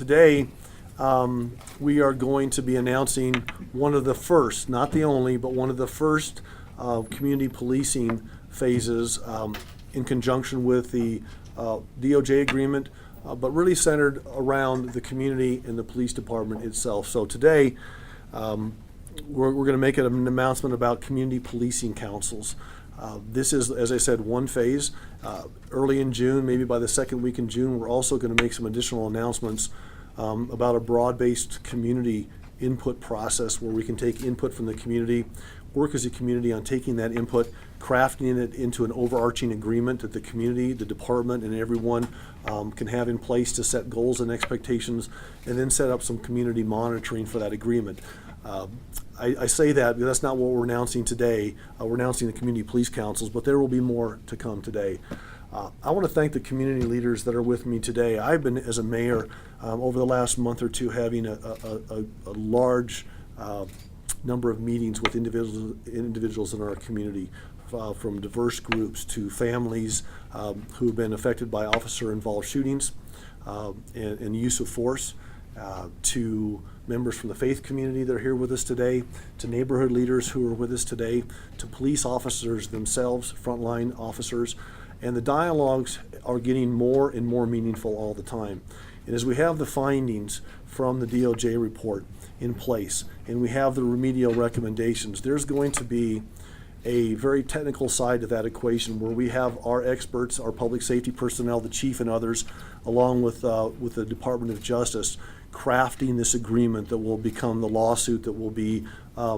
today we are going to be announcing one of the first, not the only, but one of the first community policing phases in conjunction with the DOJ agreement, but really centered around the community and the police department itself. So today we're going to make an announcement about community policing councils. This is, as I said, one phase. Early in June, maybe by the second week in June, we're also going to make some additional announcements about a broad-based community input process where we can take input from the community, work as a community on taking that input, crafting it into an overarching agreement that the community, the department, and everyone can have in place to set goals and expectations, and then set up some community monitoring for that agreement. I say that because that's not what we're announcing today. We're announcing the community police councils, but there will be more to come today. I want to thank the community leaders that are with me today. I've been, as a mayor, over the last month or two, having a large number of meetings with individuals in our community, from diverse groups to families who have been affected by officer-involved shootings and use of force, to members from the faith community that are here with us today, to neighborhood leaders who are with us today, to police officers themselves, frontline officers. And the dialogues are getting more and more meaningful all the time. And as we have the findings from the DOJ report in place, and we have the remedial recommendations, there's going to be a very technical side to that equation where we have our experts, our public safety personnel, the chief and others, along with the Department of Justice, crafting this agreement that will become the lawsuit that will be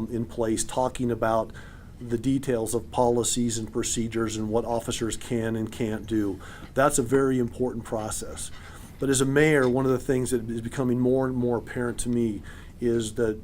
in place, talking about the details of policies and procedures and what officers can and can't do. That's a very important process. But as a mayor, one of the things that is becoming more and more apparent to me is that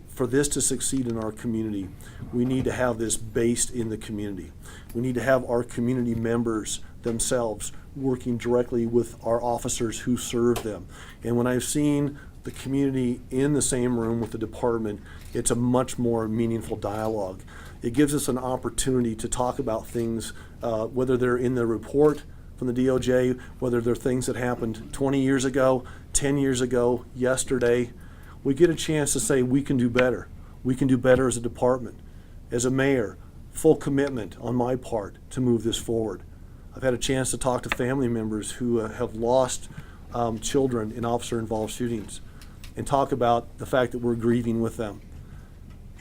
for this to succeed in our community, we need to have this based in the community. We need to have our community members themselves working directly with our officers who serve them. And when I've seen the community in the same room with the department, it's a much more meaningful dialogue. It gives us an opportunity to talk about things, whether they're in the report from the DOJ, whether they're things that happened 20 years ago, 10 years ago, yesterday. We get a chance to say we can do better. We can do better as a department. As a mayor, full commitment on my part to move this forward. I've had a chance to talk to family members who have lost children in officer-involved shootings and talk about the fact that we're grieving with them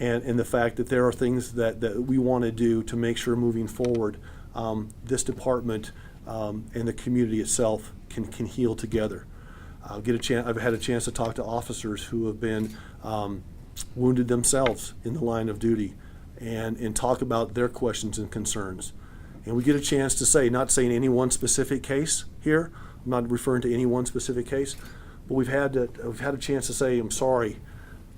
and the fact that there are things that we want to do to make sure moving forward this department and the community itself can heal together. I've had a chance to talk to officers who have been wounded themselves in the line of duty and talk about their questions and concerns. And we get a chance to say, not saying any one specific case here, I'm not referring to any one specific case, but we've had a chance to say, I'm sorry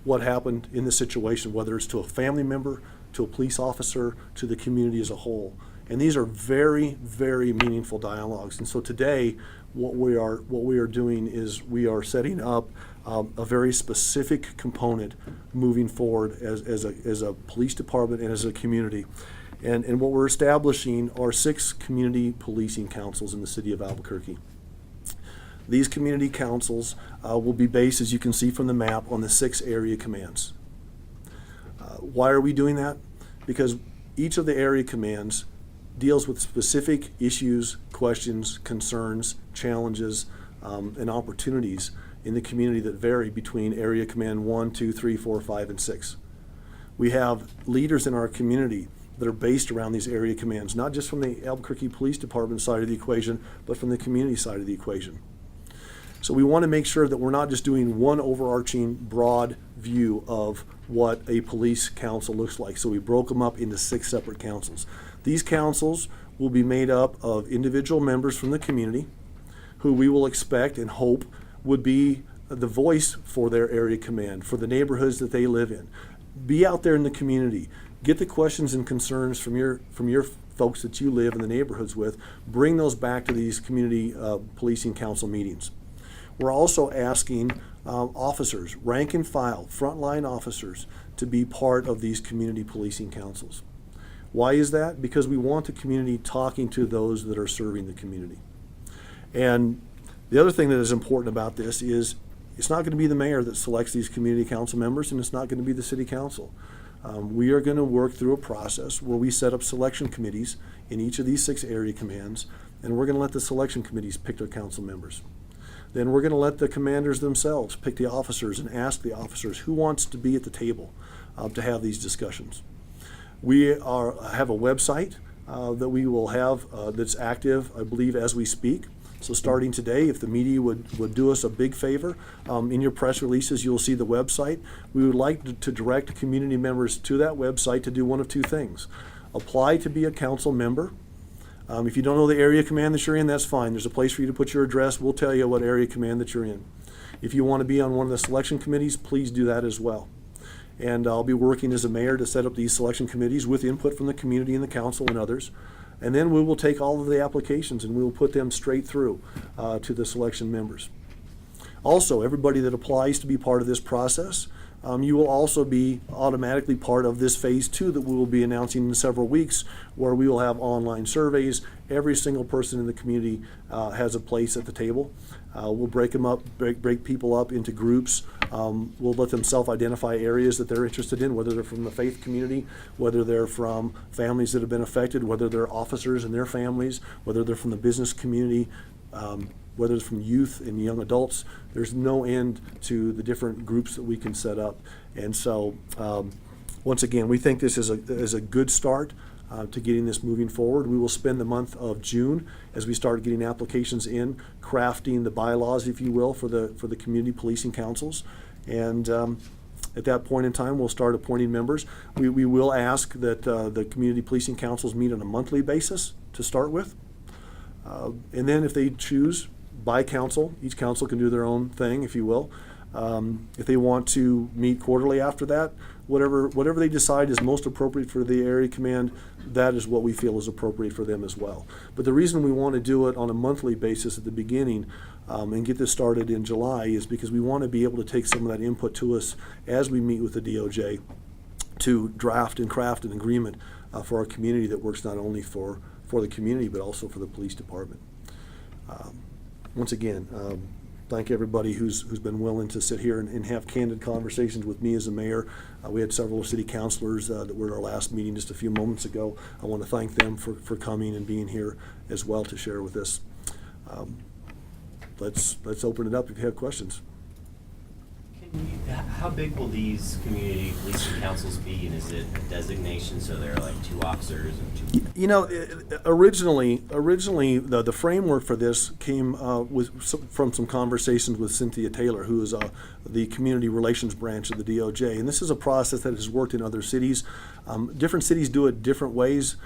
what happened in this situation, whether it's to a family member, to a police officer, to the community as a whole. And these are very, very meaningful dialogues. And so today, what we are doing is we are setting up a very specific component moving forward as a police department and as a community. And what we're establishing are 6 community policing councils in the city of Albuquerque. These community councils will be based, as you can see from the map, on the 6 area commands. Why are we doing that? Because each of the area commands deals with specific issues, questions, concerns, challenges, and opportunities in the community that vary between area command 1, 2, 3, 4, 5, and 6. We have leaders in our community that are based around these area commands, not just from the Albuquerque Police Department side of the equation, but from the community side of the equation. So we want to make sure that we're not just doing one overarching broad view of what a police council looks like. So we broke them up into 6 separate councils. These councils will be made up of individual members from the community who we will expect and hope would be the voice for their area command, for the neighborhoods that they live in. Be out there in the community. Get the questions and concerns from your folks that you live in the neighborhoods with. Bring those back to these community policing council meetings. We're also asking officers, rank and file, frontline officers, to be part of these community policing councils. Why is that? Because we want the community talking to those that are serving the community. And the other thing that is important about this is it's not going to be the mayor that selects these community council members, and it's not going to be the city council. We are going to work through a process where we set up selection committees in each of these 6 area commands, and we're going to let the selection committees pick their council members. Then we're going to let the commanders themselves pick the officers and ask the officers who wants to be at the table to have these discussions. We have a website that we will have that's active, I believe, as we speak. So starting today, if the media would do us a big favor, in your press releases, you'll see the website. We would like to direct community members to that website to do one of 2 things. Apply to be a council member. If you don't know the area command that you're in, that's fine. There's a place for you to put your address. We'll tell you what area command that you're in. If you want to be on one of the selection committees, please do that as well. And I'll be working as a mayor to set up these selection committees with input from the community and the council and others. And then we will take all of the applications and we will put them straight through to the selection members. Also, everybody that applies to be part of this process, you will also be automatically part of this phase 2 that we will be announcing in several weeks, where we will have online surveys. Every single person in the community has a place at the table. We'll break them up, break people up into groups. We'll let them self-identify areas that they're interested in, whether they're from the faith community, whether they're from families that have been affected, whether they're officers and their families, whether they're from the business community, whether it's from youth and young adults. There's no end to the different groups that we can set up. And so, once again, we think this is a good start to getting this moving forward. We will spend the month of June as we start getting applications in, crafting the bylaws, if you will, for the community policing councils. And at that point in time, we'll start appointing members. We will ask that the community policing councils meet on a monthly basis to start with. And then if they choose by council, each council can do their own thing, if you will. If they want to meet quarterly after that, whatever they decide is most appropriate for the area command, that is what we feel is appropriate for them as well. But the reason we want to do it on a monthly basis at the beginning and get this started in July is because we want to be able to take some of that input to us as we meet with the DOJ to draft and craft an agreement for our community that works not only for the community but also for the police department. Once again, thank everybody who's been willing to sit here and have candid conversations with me as a mayor. We had several city councilors that were at our last meeting just a few moments ago. I want to thank them for coming and being here as well to share with us. Let's open it up if you have questions. How big will these community policing councils be, and is it a designation so there are like 2 officers and 2? You know, originally the framework for this came from some conversations with Cynthia Taylor, who is the community relations branch of the DOJ, and this is a process that has worked in other cities. Different cities do it different ways.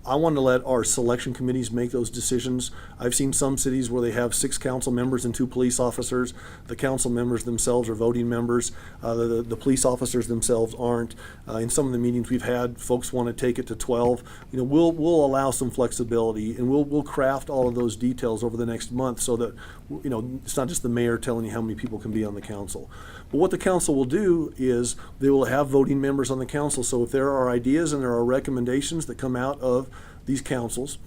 I want to let our selection committees make those decisions. I've seen some cities where they have 6 council members and 2 police officers. The council members themselves are voting members. The police officers themselves aren't. In some of the meetings we've had, folks want to take it to 12. You know, we'll allow some flexibility, and we'll craft all of those details over the next month so that, you know, it's not just the mayor telling you how many people can be on the council. But what the council will do is they will have voting members on the council. So if there are ideas and there are recommendations that come out of these councils,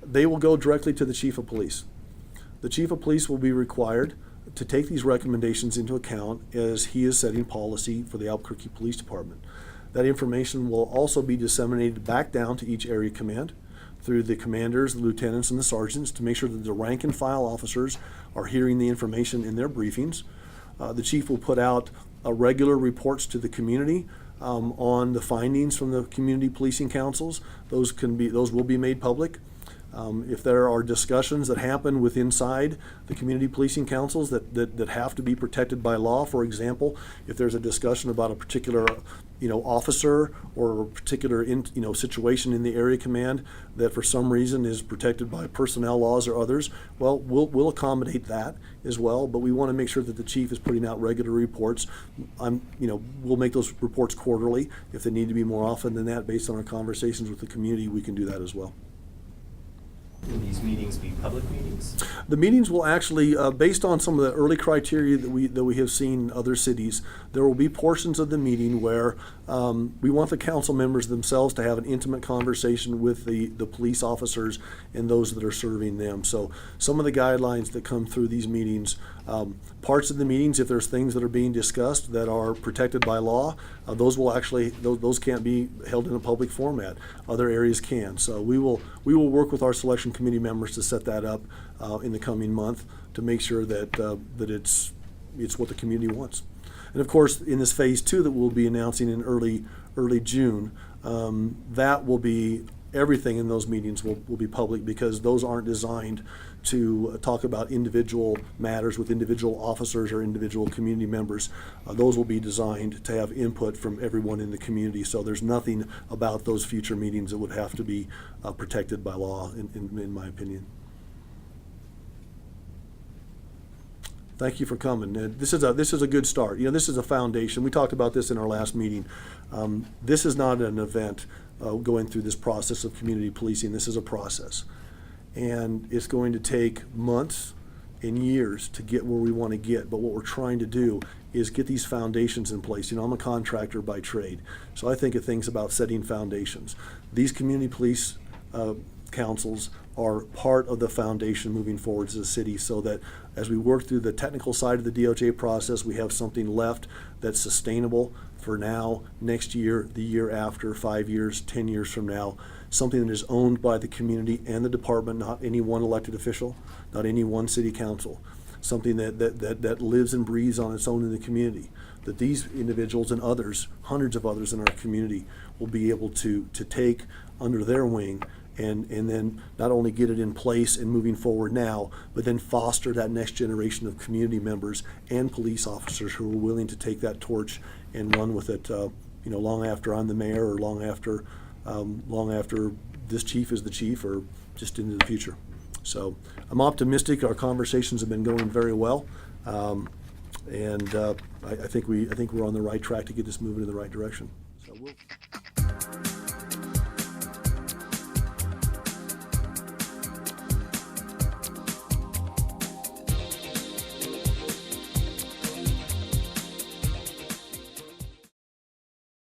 they will go directly to the chief of police. The chief of police will be required to take these recommendations into account as he is setting policy for the Albuquerque Police Department. That information will also be disseminated back down to each area command through the commanders, the lieutenants, and the sergeants to make sure that the rank and file officers are hearing the information in their briefings. The chief will put out regular reports to the community on the findings from the community policing councils. Those will be made public. If there are discussions that happen inside the community policing councils that have to be protected by law, for example, if there's a discussion about a particular officer or a particular situation in the area command that for some reason is protected by personnel laws or others, well, we'll accommodate that as well. But we want to make sure that the chief is putting out regular reports. We'll make those reports quarterly. If they need to be more often than that, based on our conversations with the community, we can do that as well. Will these meetings be public meetings? The meetings will actually, based on some of the early criteria that we have seen in other cities, there will be portions of the meeting where we want the council members themselves to have an intimate conversation with the police officers and those that are serving them. So some of the guidelines that come through these meetings Parts of the meetings, if there's things that are being discussed that are protected by law, those can't be held in a public format. Other areas can. So we will work with our selection committee members to set that up in the coming month to make sure that it's what the community wants. And of course, in this phase 2 that we'll be announcing in early June, that will be, everything in those meetings will be public, because those aren't designed to talk about individual matters with individual officers or individual community members. Those will be designed to have input from everyone in the community. So there's nothing about those future meetings that would have to be protected by law, in my opinion. Thank you for coming. This is a good start. This is a foundation. We talked about this in our last meeting. This is not an event going through this process of community policing. This is a process. And it's going to take months and years to get where we want to get. But what we're trying to do is get these foundations in place. I'm a contractor by trade, so I think of things about setting foundations. These community police councils are part of the foundation moving forward as a city, so that as we work through the technical side of the DOJ process, we have something left that's sustainable for now, next year, the year after, 5 years, 10 years from now, something that is owned by the community and the department, not any one elected official, not any one city council, something that lives and breathes on its own in the community, that these individuals and others, hundreds of others in our community, will be able to take under their wing and then not only get it in place and moving forward now, but then foster that next generation of community members and police officers who are willing to take that torch and run with it, long after I'm the mayor, or long after this chief is the chief, or just into the future. So I'm optimistic. Our conversations have been going very well, and I think we're on the right track to get this moving in the right direction. So we'll